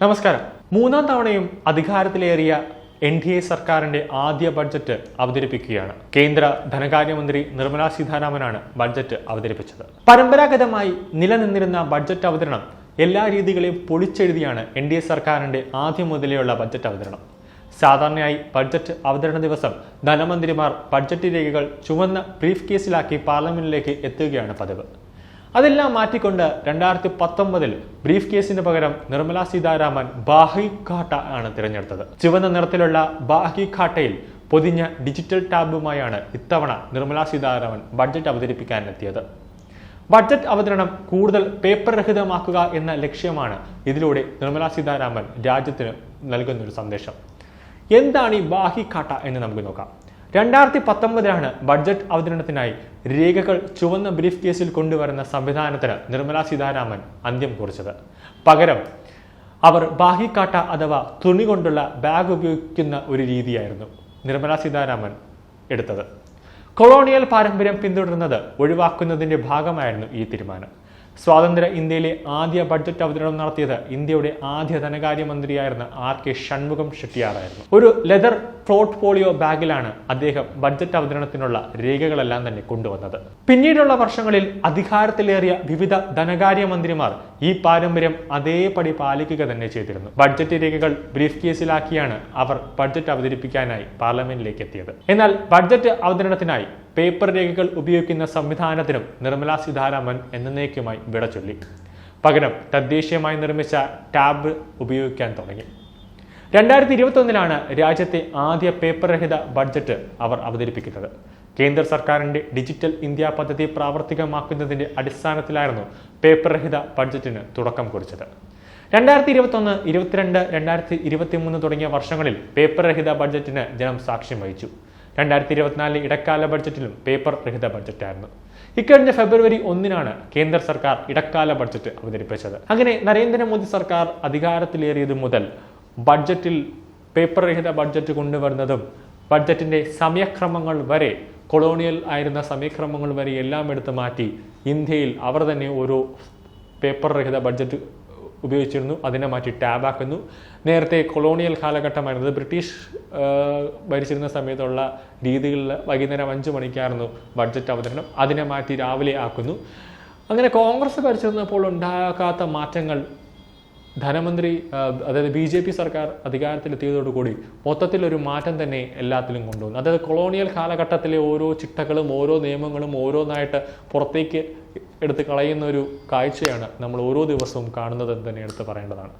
നമസ്കാരം. മൂന്നാം തവണയും അധികാരത്തിലേറിയ NDA സർക്കാരിന്റെ ആദ്യ ബഡ്ജറ്റ് അവതരിപ്പിക്കുകയാണ്. കേന്ദ്ര ധനകാര്യമന്ത്രി നിർമ്മലാ സീതാരാമനാണ് ബഡ്ജറ്റ് അവതരിപ്പിച്ചത്. പരമ്പരാഗതമായി നിലനിന്നിരുന്ന ബഡ്ജറ്റ് അവതരണം എല്ലാ രീതികളെയും പൊളിച്ചെഴുതിയാണ് NDA സർക്കാരിന്റെ ആദ്യം മുതലെയുള്ള ബഡ്ജറ്റ് അവതരണം. സാധാരണയായി ബഡ്ജറ്റ് അവതരണ ദിവസം ധനമന്ത്രിമാർ ബഡ്ജറ്റ് രേഖകൾ ചുവന്ന ബ്രീഫ് കേസിലാക്കി പാർലമെന്റിലേക്ക് എത്തുകയാണ് പതിവ്. അതെല്ലാം മാറ്റിക്കൊണ്ട് 2019 ബ്രീഫ് കേസിന് പകരം നിർമ്മലാ സീതാരാമൻ ബാഹി ഖാട്ട ആണ് തിരഞ്ഞെടുത്തത്. ചുവന്ന നിറത്തിലുള്ള ബാഹി ഖാട്ടയിൽ പൊതിഞ്ഞ ഡിജിറ്റൽ ടാബുമായാണ് ഇത്തവണ നിർമ്മലാ സീതാരാമൻ ബഡ്ജറ്റ് അവതരിപ്പിക്കാനെത്തിയത്. ബഡ്ജറ്റ് അവതരണം കൂടുതൽ പേപ്പർ രഹിതമാക്കുക എന്ന ലക്ഷ്യമാണ് ഇതിലൂടെ നിർമ്മലാ സീതാരാമൻ രാജ്യത്തിന് നൽകുന്നൊരു സന്ദേശം. എന്താണ് ഈ ബാഹി ഖാട്ട എന്ന് നമുക്ക് നോക്കാം. 2019 ബഡ്ജറ്റ് അവതരണത്തിനായി രേഖകൾ ചുവന്ന ബ്രീഫ് കേസിൽ കൊണ്ടുവരുന്ന സംവിധാനത്തിന് നിർമ്മലാ സീതാരാമൻ അന്ത്യം കുറിച്ചത്. പകരം അവർ ബാഹി ഖാട്ട അഥവാ തുണി കൊണ്ടുള്ള ബാഗ് ഉപയോഗിക്കുന്ന ഒരു രീതിയായിരുന്നു നിർമ്മലാ സീതാരാമൻ എടുത്തത്. കൊളോണിയൽ പാരമ്പര്യം പിന്തുടരുന്നത് ഒഴിവാക്കുന്നതിന്റെ ഭാഗമായിരുന്നു ഈ തീരുമാനം. സ്വാതന്ത്ര്യ ഇന്ത്യയിലെ ആദ്യ ബഡ്ജറ്റ് അവതരണം നടത്തിയത് ഇന്ത്യയുടെ ആദ്യ ധനകാര്യമന്ത്രിയായിരുന്ന R.K. ഷൺമുഖം ഷെട്ടിയാറായിരുന്നു. ഒരു ലെതർ പോർട്ട്ഫോളിയോ ബാഗിലാണ് അദ്ദേഹം ബഡ്ജറ്റ് അവതരണത്തിനുള്ള രേഖകളെല്ലാം തന്നെ കൊണ്ടുവന്നത്. പിന്നീടുള്ള വർഷങ്ങളിൽ അധികാരത്തിലേറിയ വിവിധ ധനകാര്യമന്ത്രിമാർ ഈ പാരമ്പര്യം അതേപടി പാലിക്കുക തന്നെ ചെയ്തിരുന്നു. ബഡ്ജറ്റ് രേഖകൾ ബ്രീഫ് കേസിലാക്കിയാണ് അവർ ബഡ്ജറ്റ് അവതരിപ്പിക്കാനായി പാർലമെന്റിലേക്ക് എത്തിയത്. എന്നാൽ ബഡ്ജറ്റ് അവതരണത്തിനായി പേപ്പർ രേഖകൾ ഉപയോഗിക്കുന്ന സംവിധാനത്തിനും നിർമ്മലാ സീതാരാമൻ എന്നേക്കുമായി വിട ചൊല്ലി. പകരം തദ്ദേശീയമായി നിർമ്മിച്ച ടാബ് ഉപയോഗിക്കാൻ തുടങ്ങി. 2021 രാജ്യത്തെ ആദ്യ പേപ്പർ രഹിത ബഡ്ജറ്റ് അവർ അവതരിപ്പിക്കുന്നത്. കേന്ദ്ര സർക്കാരിന്റെ ഡിജിറ്റൽ ഇന്ത്യ പദ്ധതി പ്രാവർത്തികമാക്കുന്നതിന്റെ അടിസ്ഥാനത്തിലായിരുന്നു പേപ്പർ രഹിത ബഡ്ജറ്റിന് തുടക്കം കുറിച്ചത്. 2021, 2022, 2023 തുടങ്ങിയ വർഷങ്ങളിൽ പേപ്പർ രഹിത ബഡ്ജറ്റിന് ജനം സാക്ഷ്യം വഹിച്ചു. 2024 ഇടക്കാല ബഡ്ജറ്റിലും പേപ്പർ രഹിത ബഡ്ജറ്റായിരുന്നു. ഇക്കഴിഞ്ഞ ഫെബ്രുവരി 1 കേന്ദ്ര സർക്കാർ ഇടക്കാല ബഡ്ജറ്റ് അവതരിപ്പിച്ചത്. അങ്ങനെ നരേന്ദ്രമോദി സർക്കാർ അധികാരത്തിലേറിയത് മുതൽ ബഡ്ജറ്റിൽ പേപ്പർ രഹിത ബഡ്ജറ്റ് കൊണ്ടുവരുന്നതും ബഡ്ജറ്റിന്റെ സമയക്രമങ്ങൾ വരെ കൊളോണിയൽ ആയിരുന്ന സമയക്രമങ്ങൾ വരെ എല്ലാം എടുത്തു മാറ്റി ഇന്ത്യയിൽ അവർ തന്നെ ഓരോ പേപ്പർ രഹിത ബഡ്ജറ്റ് ഉപയോഗിച്ചിരുന്നു. അതിനെ മാറ്റി ടാബാക്കുന്നു. നേരത്തെ കൊളോണിയൽ കാലഘട്ടമായിരുന്നത് ബ്രിട്ടീഷ് ഭരിച്ചിരുന്ന സമയത്തുള്ള രീതികളിൽ വൈകുന്നേരം 5 മണിക്കായിരുന്നു ബഡ്ജറ്റ് അവതരണം. അതിനെ മാറ്റി രാവിലെ ആക്കുന്നു. അങ്ങനെ കോൺഗ്രസ് ഭരിച്ചിരുന്നപ്പോൾ ഉണ്ടാകാത്ത മാറ്റങ്ങൾ ധനമന്ത്രി അതായത് BJP സർക്കാർ അധികാരത്തിലെത്തിയതോടുകൂടി മൊത്തത്തിലൊരു മാറ്റം തന്നെ എല്ലാത്തിലും കൊണ്ടുവന്നു. അതായത് കൊളോണിയൽ കാലഘട്ടത്തിലെ ഓരോ ചിട്ടകളും ഓരോ നിയമങ്ങളും ഓരോന്നായിട്ട് പുറത്തേക്ക് എടുത്ത് കളയുന്ന ഒരു കാഴ്ചയാണ് നമ്മൾ ഓരോ ദിവസവും കാണുന്നതെന്ന് തന്നെ എടുത്ത് പറയേണ്ടതാണ്.